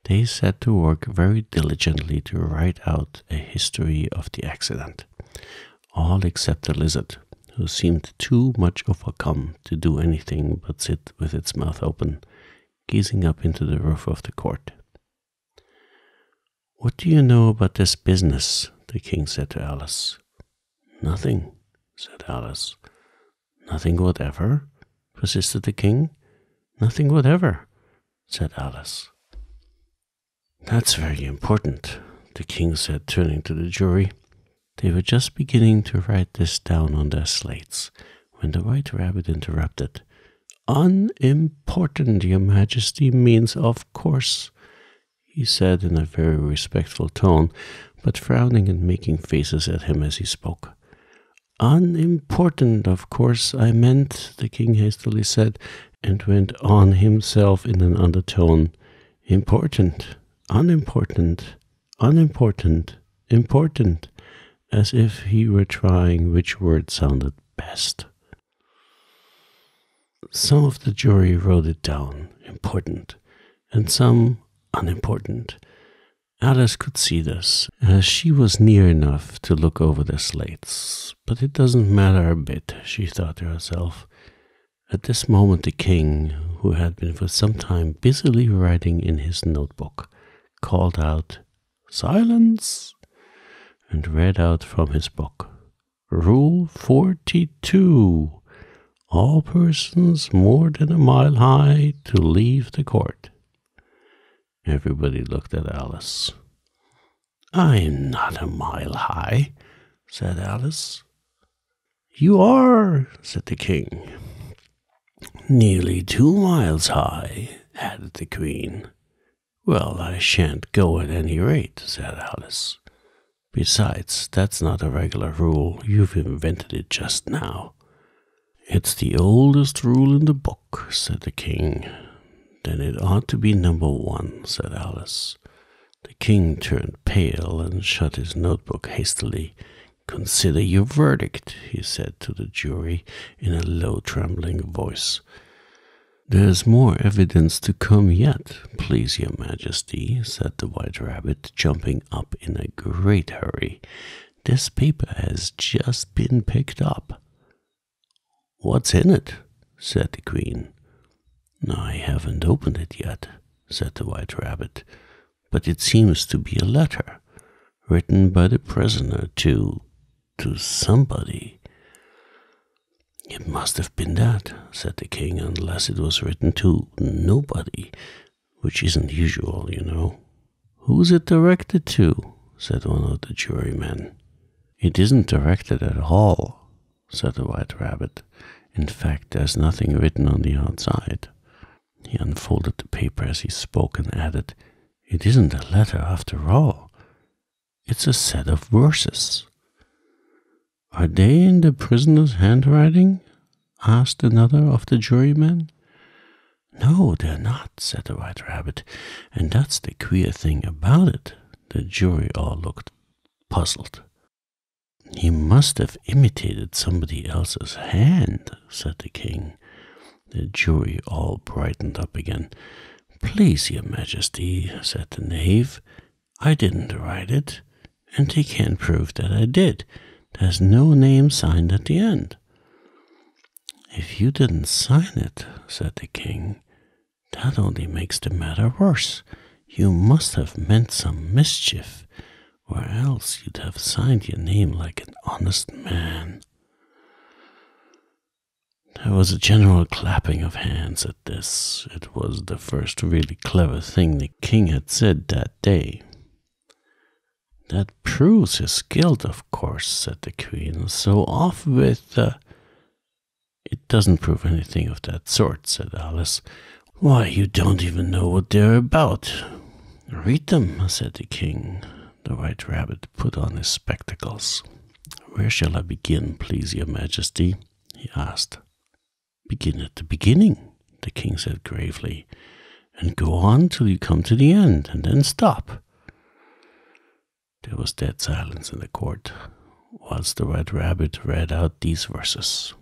they set to work very diligently to write out a history of the accident, all except the lizard, who seemed too much overcome to do anything but sit with its mouth open, gazing up into the roof of the court. "What do you know about this business?" the king said to Alice. "Nothing," said Alice. "Nothing whatever?" persisted the king. "Nothing whatever," said Alice. "That's very important," the king said, turning to the jury. They were just beginning to write this down on their slates, when the White Rabbit interrupted. "Unimportant, your Majesty, means of course," he said in a very respectful tone, but frowning and making faces at him as he spoke. "Unimportant, of course, I meant," the king hastily said, and went on himself in an undertone. "Important, unimportant, unimportant, important," as if he were trying which word sounded best. Some of the jury wrote it down, important, and some unimportant. Alice could see this, as she was near enough to look over the slates. But it doesn't matter a bit, she thought to herself. At this moment the king, who had been for some time busily writing in his notebook, called out, "Silence!" and read out from his book, "Rule 42. All persons more than a mile high to leave the court." Everybody looked at Alice. "I'm not a mile high," said Alice. "You are," said the king. "Nearly 2 miles high," added the queen. "Well, I shan't go at any rate," said Alice. "Besides, that's not a regular rule. You've invented it just now." "It's the oldest rule in the book," said the king. "Then it ought to be number 1, said Alice. The king turned pale and shut his notebook hastily. "Consider your verdict," he said to the jury in a low, trembling voice. "There's more evidence to come yet, please your majesty," said the White Rabbit, jumping up in a great hurry. "This paper has just been picked up." "What's in it?" said the queen. "I haven't opened it yet," said the White Rabbit, "but it seems to be a letter, written by the prisoner to somebody." "It must have been that," said the king, "unless it was written to nobody, which isn't usual, you know." "Who's it directed to?" said one of the jurymen. "It isn't directed at all," said the White Rabbit. "In fact, there's nothing written on the outside." He unfolded the paper as he spoke and added, "It isn't a letter after all. It's a set of verses." "Are they in the prisoner's handwriting?" asked another of the jurymen. "No, they're not," said the White Rabbit, "and that's the queer thing about it." The jury all looked puzzled. "He must have imitated somebody else's hand," said the king. The jury all brightened up again. "Please, your majesty," said the knave, "I didn't write it, and they can't prove that I did. There's no name signed at the end." "If you didn't sign it," said the king, "that only makes the matter worse. You must have meant some mischief, or else you'd have signed your name like an honest man." There was a general clapping of hands at this. It was the first really clever thing the king had said that day. "That proves his guilt, of course," said the queen. "So off with "It doesn't prove anything of that sort," said Alice. "Why, you don't even know what they're about." "Read them," said the king. The White Rabbit put on his spectacles. "Where shall I begin, please your majesty?" he asked. "Begin at the beginning," the king said gravely, "and go on till you come to the end, and then stop." There was dead silence in the court, whilst the White Rabbit read out these verses.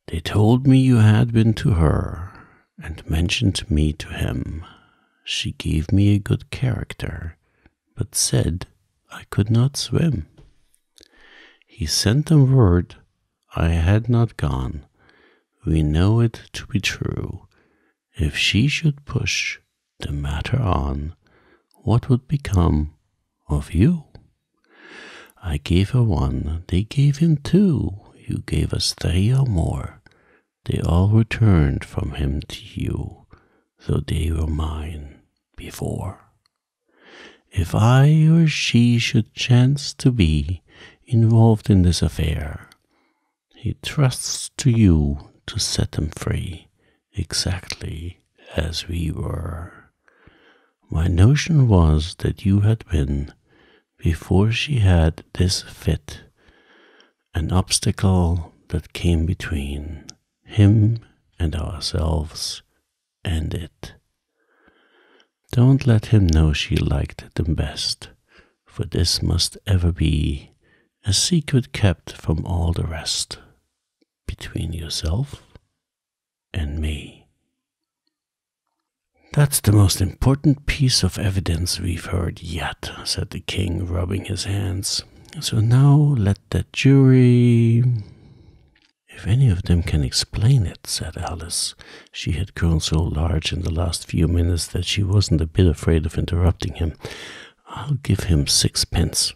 "They told me you had been to her, and mentioned me to him. She gave me a good character, but said I could not swim. He sent them word I had not gone. We know it to be true. If she should push the matter on, what would become of you? I gave her 1, they gave him 2, you gave us 3 or more. They all returned from him to you, though they were mine before. If I or she should chance to be involved in this affair, he trusts to you to set him free, exactly as we were. My notion was that you had been, before she had this fit, an obstacle that came between him and ourselves and it. Don't let him know she liked them best, for this must ever be a secret kept from all the rest, between yourself and me. That's the most important piece of evidence we've heard yet, said the king, rubbing his hands. So now let the jury... If any of them can explain it, said Alice. She had grown so large in the last few minutes that she wasn't a bit afraid of interrupting him. I'll give him 6 pence.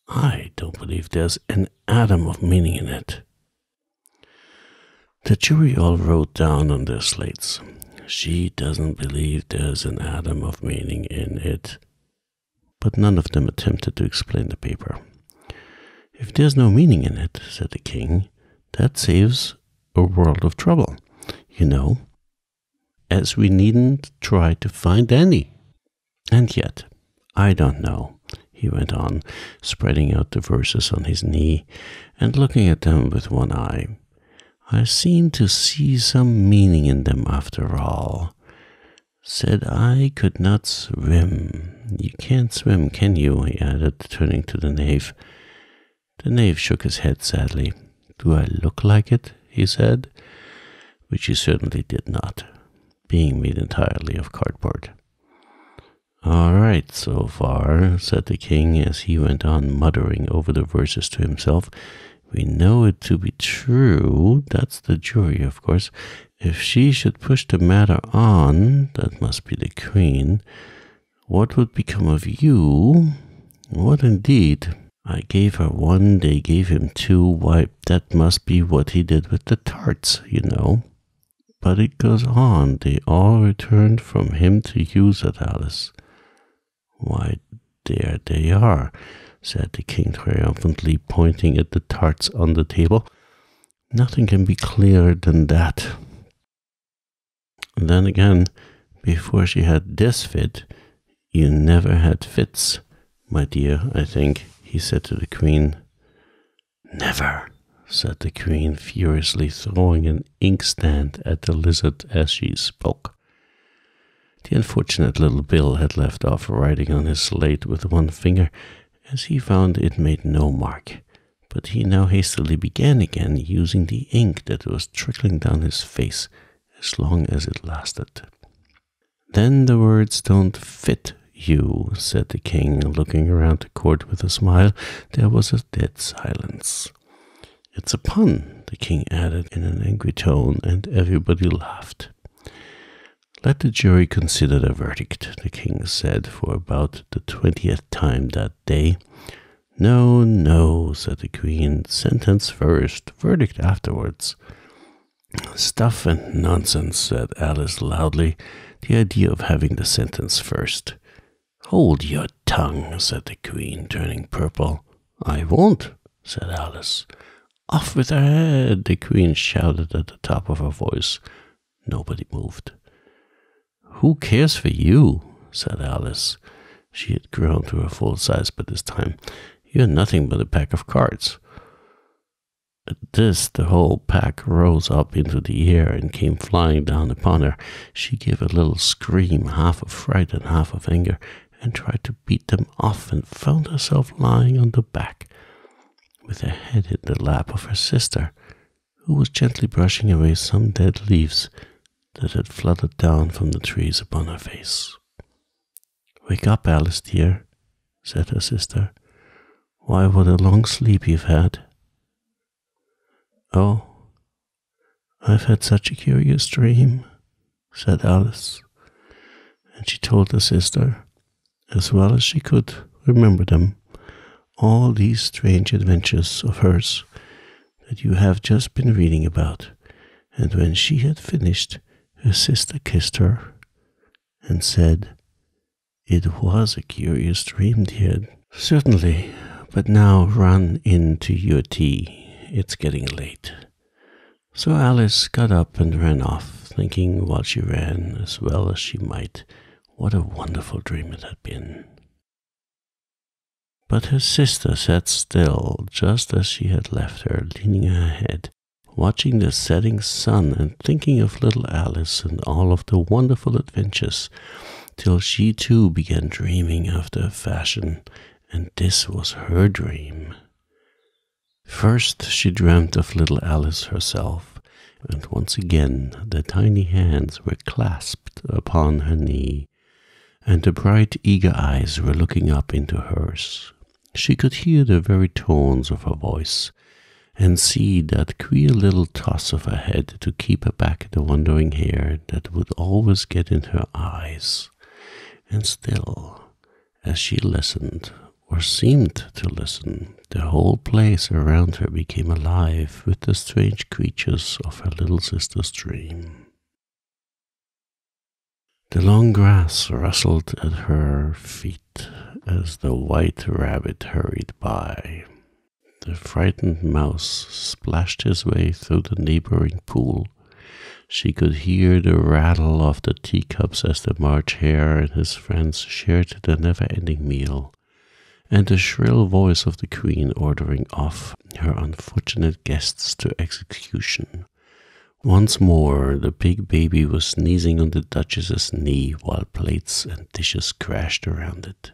I don't believe there's an atom of meaning in it. The jury all wrote down on their slates. She doesn't believe there's an atom of meaning in it. But none of them attempted to explain the paper. If there's no meaning in it, said the king, that saves a world of trouble, you know, as we needn't try to find any. And yet, I don't know, he went on, spreading out the verses on his knee and looking at them with one eye. I seem to see some meaning in them after all. Said I could not swim. You can't swim, can you? He added, turning to the knave. The knave shook his head sadly. Do I look like it? He said, which he certainly did not, being made entirely of cardboard. All right, so far, said the king as he went on muttering over the verses to himself. We know it to be true. That's the jury, of course. If she should push the matter on, that must be the queen. What would become of you? What indeed? I gave her 1, they gave him 2. Why, that must be what he did with the tarts, you know. But it goes on. They all returned from him to you, said Alice. Why, there they are, said the king triumphantly, pointing at the tarts on the table. Nothing can be clearer than that. And then again, before she had this fit, you never had fits, my dear, I think, he said to the queen. Never, said the queen, furiously throwing an inkstand at the lizard as she spoke. The unfortunate little Bill had left off writing on his slate with one finger, as he found it made no mark, but he now hastily began again, using the ink that was trickling down his face as long as it lasted. Then the words don't fit you, said the king, looking around the court with a smile. There was a dead silence. It's a pun, the king added in an angry tone, and everybody laughed. Let the jury consider the verdict, the king said for about the 20th time that day. No, no, said the queen. Sentence first, verdict afterwards. Stuff and nonsense, said Alice loudly. The idea of having the sentence first. Hold your tongue, said the queen, turning purple. I won't, said Alice. Off with her head, the queen shouted at the top of her voice. Nobody moved. Who cares for you, said Alice. She had grown to her full size by this time. You're nothing but a pack of cards. At this, the whole pack rose up into the air and came flying down upon her. She gave a little scream, half of fright and half of anger, and tried to beat them off, and found herself lying on the back, with her head in the lap of her sister, who was gently brushing away some dead leaves that had fluttered down from the trees upon her face. Wake up, Alice, dear, said her sister. Why, what a long sleep you've had. Oh, I've had such a curious dream, said Alice, and she told her sister, as well as she could remember them, all these strange adventures of hers that you have just been reading about. And when she had finished, her sister kissed her and said, It was a curious dream, dear. Certainly, but now run in to your tea. It's getting late. So Alice got up and ran off, thinking while she ran, as well as she might, what a wonderful dream it had been. But her sister sat still, just as she had left her, leaning her head, watching the setting sun and thinking of little Alice and all of the wonderful adventures, till she too began dreaming after a fashion, and this was her dream. First she dreamt of little Alice herself, and once again the tiny hands were clasped upon her knee, and the bright, eager eyes were looking up into hers. She could hear the very tones of her voice, and see that queer little toss of her head to keep back the wandering hair that would always get in her eyes. And still, as she listened, or seemed to listen, the whole place around her became alive with the strange creatures of her little sister's dream. The long grass rustled at her feet as the white rabbit hurried by. The frightened mouse splashed his way through the neighboring pool. She could hear the rattle of the teacups as the March Hare and his friends shared the never-ending meal, and the shrill voice of the Queen ordering off her unfortunate guests to execution. Once more the big baby was sneezing on the Duchess's knee while plates and dishes crashed around it.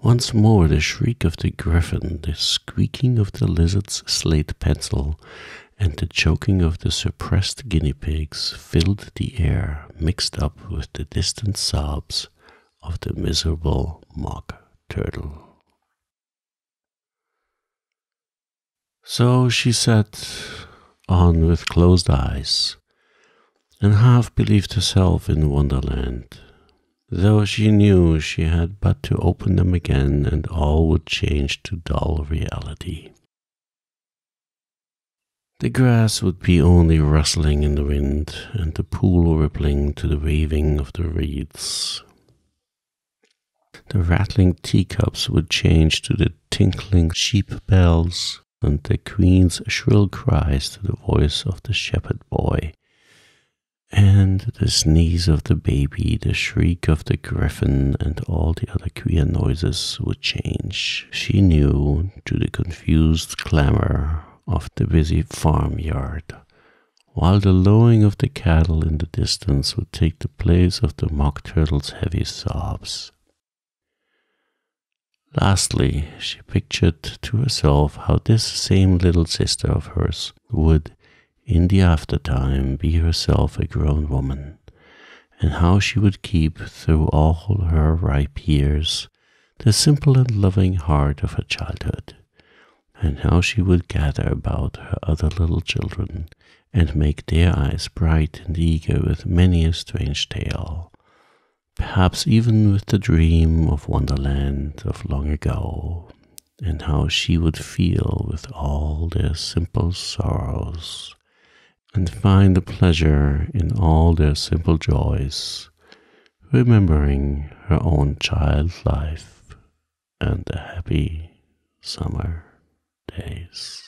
Once more the shriek of the griffin, the squeaking of the lizard's slate pencil, and the choking of the suppressed guinea pigs filled the air, mixed up with the distant sobs of the miserable mock turtle. So she sat on with closed eyes, and half believed herself in Wonderland, though she knew she had but to open them again and all would change to dull reality. The grass would be only rustling in the wind, and the pool rippling to the waving of the reeds. The rattling teacups would change to the tinkling sheep bells, and the Queen's shrill cries to the voice of the shepherd boy, and the sneeze of the baby, the shriek of the griffin, and all the other queer noises would change, she knew, to the confused clamor of the busy farmyard, while the lowing of the cattle in the distance would take the place of the mock turtle's heavy sobs. Lastly, she pictured to herself how this same little sister of hers would, in the aftertime, be herself a grown woman, and how she would keep, through all her ripe years, the simple and loving heart of her childhood, and how she would gather about her other little children, and make their eyes bright and eager with many a strange tale, perhaps even with the dream of Wonderland of long ago, and how she would feel with all their simple sorrows, and find a pleasure in all their simple joys, remembering her own child life and the happy summer days.